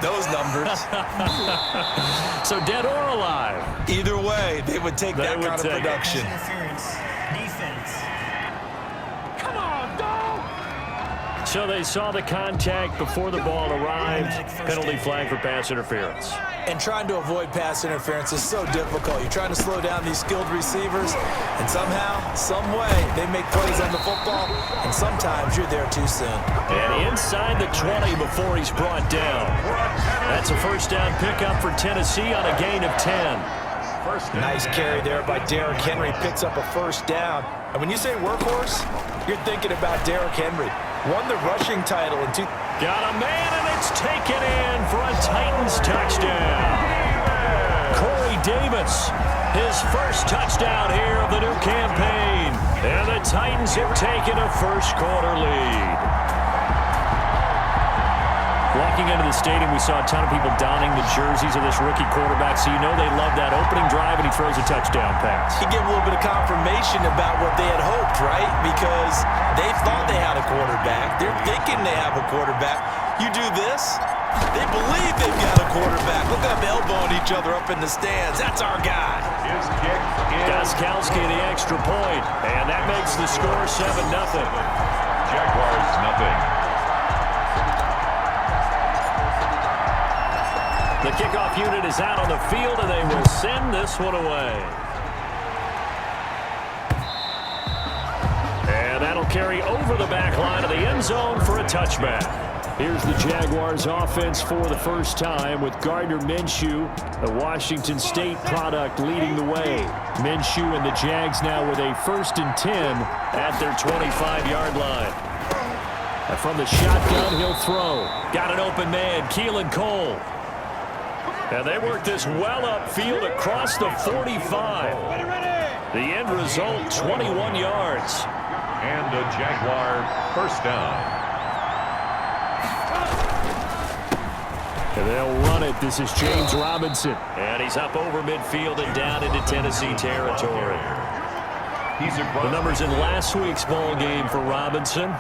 those numbers. So dead or alive? Either way, they would take that kind of production. So they saw the contact before the ball arrived. Penalty flag for pass interference. And trying to avoid pass interference is so difficult. You're trying to slow down these skilled receivers, and somehow, some way, they make plays on the football, and sometimes you're there too soon. And inside the 20 before he's brought down. That's a first down pickup for Tennessee on a gain of 10. Nice carry there by Derrick Henry. Picks up a first down. And when you say workhorse, you're thinking about Derrick Henry. Won the rushing title in Got a man, and it's taken in for a Titans touchdown. Corey Davis, his first touchdown here of the new campaign. And the Titans have taken a first-quarter lead. Walking into the stadium, we saw a ton of people donning the jerseys of this rookie quarterback, so you know they love that opening drive, and he throws a touchdown pass. He gave a little bit of confirmation about what they had hoped, right? Because they thought they had a quarterback. They're thinking they have a quarterback. You do this, they believe they've got a quarterback. Look at them elbowing each other up in the stands. That's our guy. Gostkowski the extra point, and that makes the score 7-0. Jaguars, nothing. The kickoff unit is out on the field, and they will send this one away. And that'll carry over the back line of the end zone for a touchback. Here's the Jaguars offense for the first time with Gardner Minshew, the Washington State product, leading the way. Minshew and the Jags now with a 1st and 10 at their 25-yard line. And from the shotgun, he'll throw. Got an open man, Keelan Cole. And they work this well upfield across the 45. The end result, 21 yards. And a Jaguar first down. And they'll run it. This is James Robinson. And he's up over midfield and down into Tennessee territory. The numbers in last week's ball game for Robinson: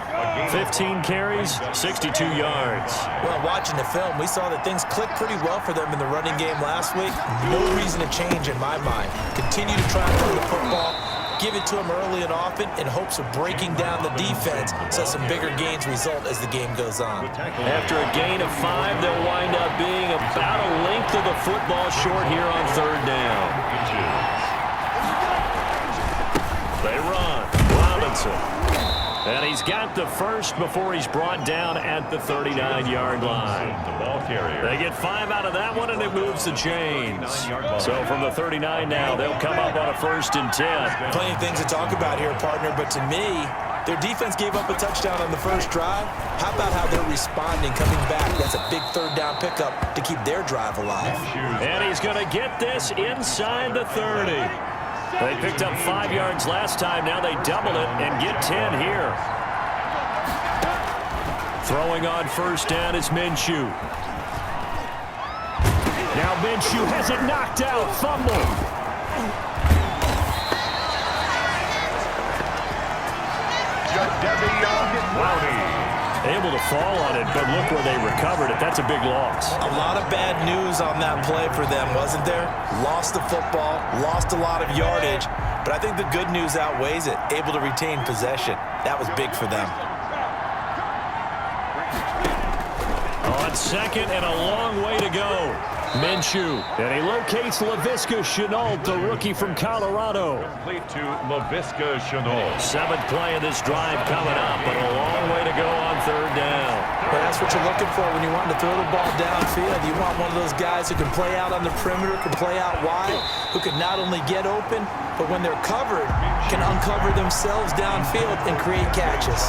15 carries, 62 yards. Well, watching the film, we saw that things clicked pretty well for them in the running game last week. No reason to change in my mind. Continue to try and run the football, give it to them early and often in hopes of breaking down the defense so some bigger gains result as the game goes on. After a gain of 5, they'll wind up being about a length of the football short here on 3rd down. They run. Robinson. And he's got the first before he's brought down at the 39-yard line. They get 5 out of that one, and it moves the chains. So from the 39 now, they'll come up on a 1st and 10. Plenty of things to talk about here, partner, but to me, their defense gave up a touchdown on the first drive. How about how they're responding, coming back? That's a big 3rd down pickup to keep their drive alive. And he's going to get this inside the 30. They picked up 5 yards last time. Now they double it and get 10 here. Throwing on 1st down is Minshew. Now Minshew has it knocked out. Fumble. Able to fall on it, but look where they recovered it. That's a big loss. A lot of bad news on that play for them, wasn't there? Lost the football, lost a lot of yardage, but I think the good news outweighs it. Able to retain possession. That was big for them. On 2nd and a long way to go. Minshew, and he locates Laviska Shenault, the rookie from Colorado. Complete to Laviska Shenault. 7th play of this drive coming up, but a long way to go on 3rd down. Well, that's what you're looking for when you want to throw the ball downfield. You want one of those guys who can play out on the perimeter, can play out wide, who can not only get open, but when they're covered, can uncover themselves downfield and create catches.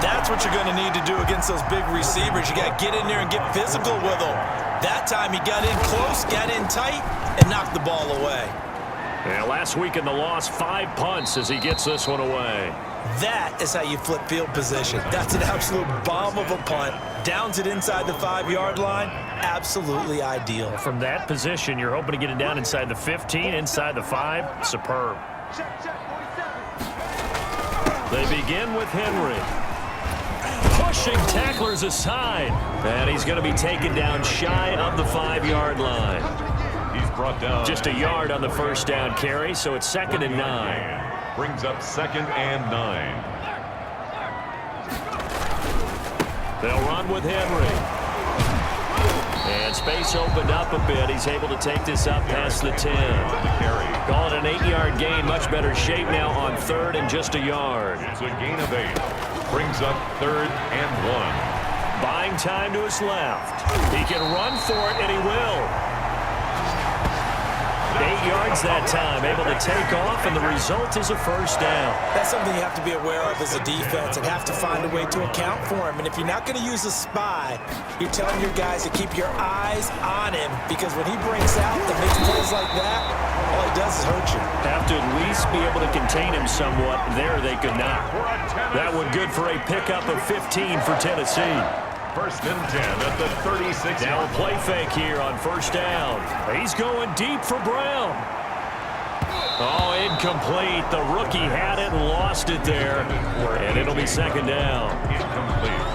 That's what you're going to need to do against those big receivers. You got to get in there and get physical with them. That time he got in close, got in tight, and knocked the ball away. Yeah, last week in the loss, 5 punts as he gets this one away. That is how you flip field position. That's an absolute bomb of a punt. Downs it inside the 5-yard line. Absolutely ideal. From that position, you're hoping to get it down inside the 15, inside the 5. Superb. They begin with Henry. Pushing tacklers aside. And he's going to be taken down shy of the 5-yard line. He's brought down just a yard on the first down carry, so it's 2nd and 9. Brings up 2nd and 9. They'll run with Henry. And space opened up a bit. He's able to take this up past the 10. Call it an 8-yard gain. Much better shape now on 3rd and just a yard. It's a gain of 8. Brings up 3rd and 1. Buying time to his left. He can run for it, and he will. 8 yards that time, able to take off, and the result is a first down. That's something you have to be aware of as a defense and have to find a way to account for him. And if you're not going to use a spy, you're telling your guys to keep your eyes on him, because when he breaks out and makes plays like that, all he does is hurt you. Have to at least be able to contain him somewhat. There they could not. That one good for a pickup of 15 for Tennessee. 1st and 10 at the 36. Now a play fake here on first down. He's going deep for Brown. Oh, incomplete. The rookie had it and lost it there. And it'll be 2nd down. Incomplete.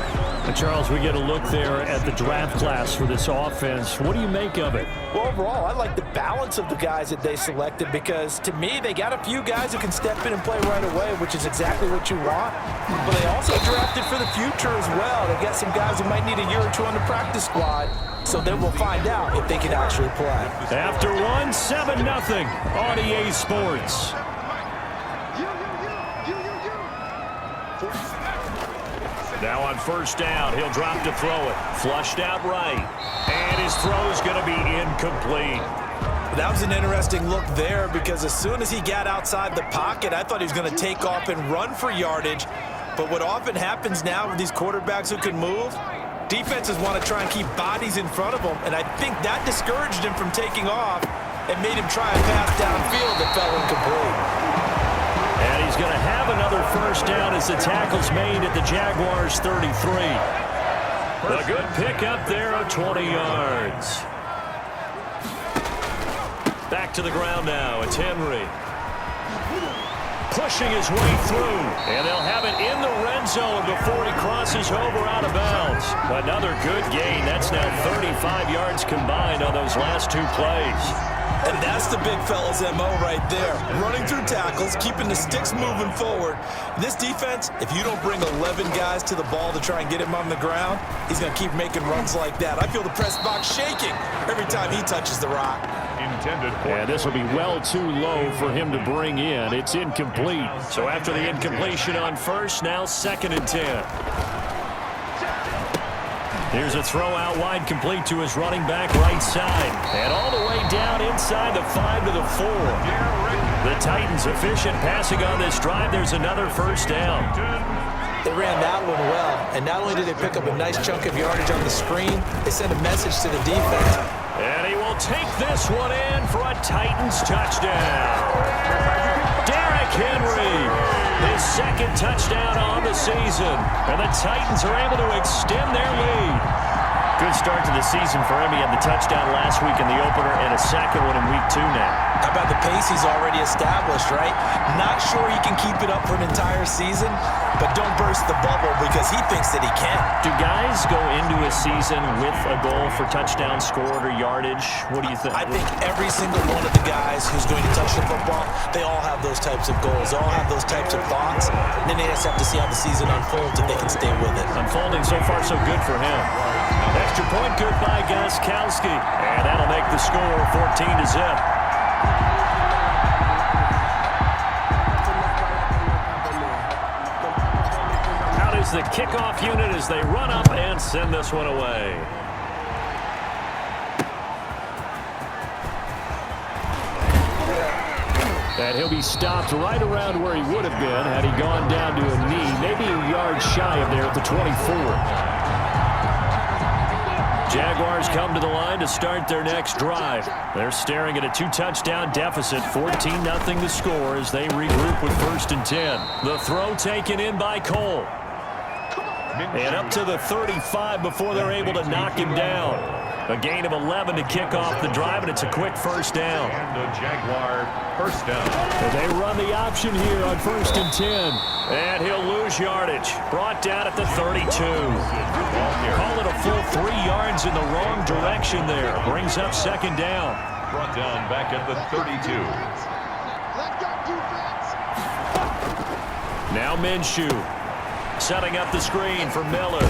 Charles, we get a look there at the draft class for this offense. What do you make of it? Well, overall, I like the balance of the guys that they selected, because to me, they got a few guys who can step in and play right away, which is exactly what you want. But they also drafted for the future as well. They got some guys who might need a year or two on the practice squad, so then we'll find out if they can actually play. After 7-0 on EA Sports. Now on first down, he'll drop to throw it. Flushed out right. And his throw's going to be incomplete. That was an interesting look there, because as soon as he got outside the pocket, I thought he was going to take off and run for yardage. But what often happens now with these quarterbacks who can move, defenses want to try and keep bodies in front of them, and I think that discouraged him from taking off and made him try a pass downfield that fell incomplete. And he's going to have another first down as the tackle's made at the Jaguars' 33. A good pickup there of 20 yards. Back to the ground now. It's Henry. Pushing his way through. And they'll have it in the red zone before he crosses over out of bounds. Another good gain. That's now 35 yards combined on those last 2 plays. And that's the big fella's MO right there. Running through tackles, keeping the sticks moving forward. This defense, if you don't bring 11 guys to the ball to try and get him on the ground, he's going to keep making runs like that. I feel the press box shaking every time he touches the rock. Intended for. And this will be well too low for him to bring in. It's incomplete. So after the incompletion on first, now 2nd and 10. Here's a throw out wide, complete to his running back right side. And all the way down inside the 5 to the 4. The Titans efficient passing on this drive. There's another first down. They ran that one well, and not only did they pick up a nice chunk of yardage on the screen, they sent a message to the defense. And he will take this one in for a Titans touchdown. Derrick Henry, his 2nd touchdown on the season. And the Titans are able to extend their lead. Good start to the season for him. He had the touchdown last week in the opener and a 2nd one in week 2 now. How about the pace he's already established, right? Not sure he can keep it up for an entire season, but don't burst the bubble, because he thinks that he can. Do guys go into a season with a goal for touchdown scored or yardage? What do you think? I think every single one of the guys who's going to touch the football, they all have those types of goals. They all have those types of thoughts. And then they just have to see how the season unfolds if they can stay with it. Unfolding so far so good for him. Extra point good by Gostkowski. And that'll make the score 14-0. The kickoff unit as they run up and send this one away. And he'll be stopped right around where he would have been had he gone down to a knee, maybe a yard shy of there at the 24. Jaguars come to the line to start their next drive. They're staring at a 2-touchdown deficit, 14-0 the score as they regroup with 1st and 10. The throw taken in by Cole. And up to the 35 before they're able to knock him down. A gain of 11 to kick off the drive, and it's a quick first down. And a Jaguar first down. And they run the option here on 1st and 10. And he'll lose yardage. Brought down at the 32. Call it a full 3 yards in the wrong direction there. Brings up 2nd down. Brought down back at the 32. Now Minshew setting up the screen for Miller.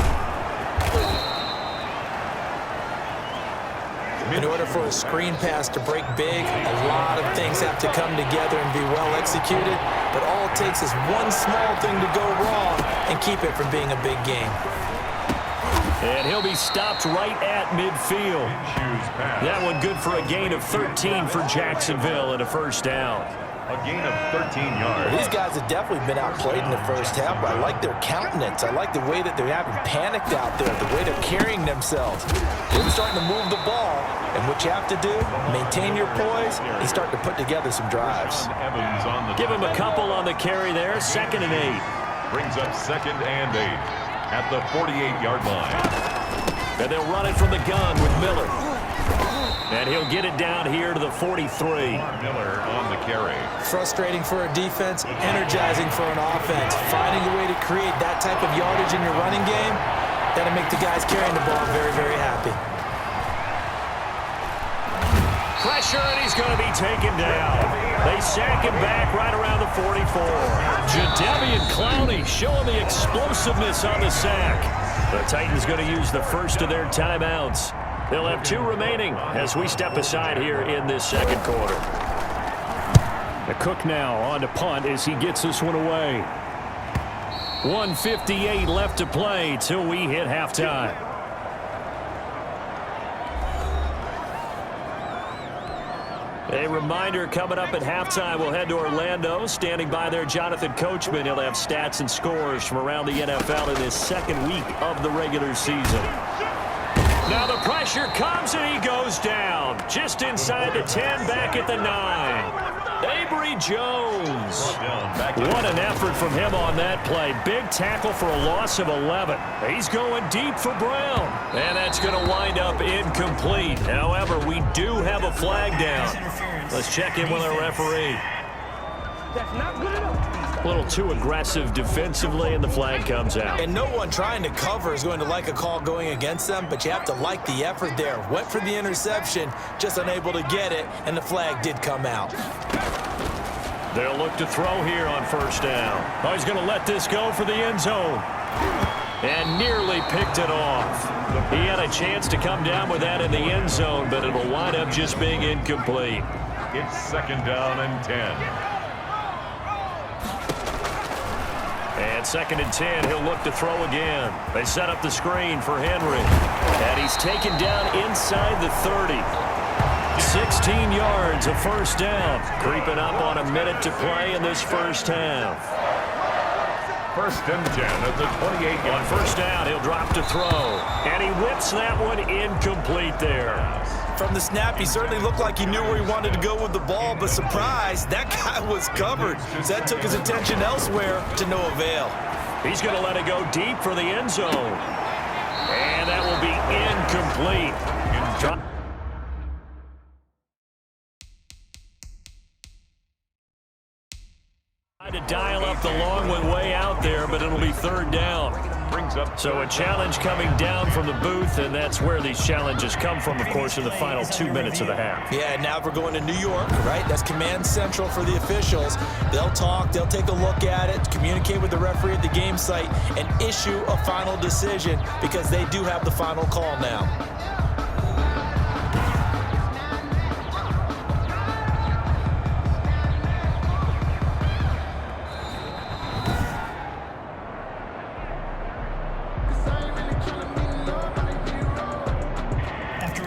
In order for a screen pass to break big, a lot of things have to come together and be well executed. But all it takes is one small thing to go wrong and keep it from being a big game. And he'll be stopped right at midfield. That one good for a gain of 13 for Jacksonville and a first down. A gain of 13 yards. Well, these guys have definitely been outplayed in the first half, but I like their countenance. I like the way that they're having panicked out there, the way they're carrying themselves. They're starting to move the ball, and what you have to do, maintain your poise and start to put together some drives. Evans on the Give him a couple on the carry there, 2nd and 8. brings up 2nd and 8 at the 48-yard line. And they'll run it from the gun with Miller. And he'll get it down here to the 43. Miller on the carry. Frustrating for a defense, energizing for an offense. Finding a way to create that type of yardage in your running game, that'll make the guys carrying the ball very, very happy. Pressure, and he's going to be taken down. They sack him back right around the 44. Jadeveon Clowney showing the explosiveness on the sack. The Titans going to use the first of their timeouts. They'll have 2 remaining as we step aside here in this 2nd quarter. The Cook now on to punt as he gets this one away. 1:58 left to play till we hit halftime. A reminder, coming up at halftime, we'll head to Orlando. Standing by there, Jonathan Coachman. He'll have stats and scores from around the NFL in this 2nd week of the regular season. Now the pressure comes and he goes down. Just inside the 10, back at the 9. Avery Jones. What an effort from him on that play. Big tackle for a loss of 11. He's going deep for Brown. And that's going to wind up incomplete. However, we do have a flag down. Let's check in with our referee. That's not good enough. A little too aggressive defensively, and the flag comes out. And no one trying to cover is going to like a call going against them, but you have to like the effort there. Went for the interception, just unable to get it, and the flag did come out. They'll look to throw here on 1st down. Oh, he's going to let this go for the end zone. And nearly picked it off. He had a chance to come down with that in the end zone, but it'll wind up just being incomplete. It's 2nd down and 10. And 2nd and 10, he'll look to throw again. They set up the screen for Henry. And he's taken down inside the 30. 16 yards, a first down. Creeping up on a minute to play in this first half. 1st and 10 at the 28-yard. On 1st down, he'll drop to throw. And he whips that one incomplete there. From the snap, he certainly looked like he knew where he wanted to go with the ball, but surprise, that guy was covered. So that took his attention elsewhere to no avail. He's going to let it go deep for the end zone. And that will be incomplete. Tried to dial up the long one way out there, but it'll be 3rd down. Brings up. So a challenge coming down from the booth, and that's where these challenges come from, of course, in the final 2 minutes of the half. Yeah, now we're going to New York, right? That's command central for the officials. They'll talk, they'll take a look at it, communicate with the referee at the game site, and issue a final decision because they do have the final call now.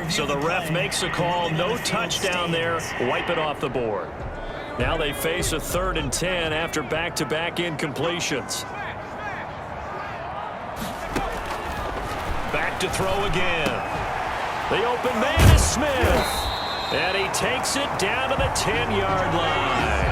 So the ref makes a call, no touchdown there, wipe it off the board. Now they face a 3rd and 10 after back-to-back incompletions. Back to throw again. The open man is Smith. And he takes it down to the 10-yard line.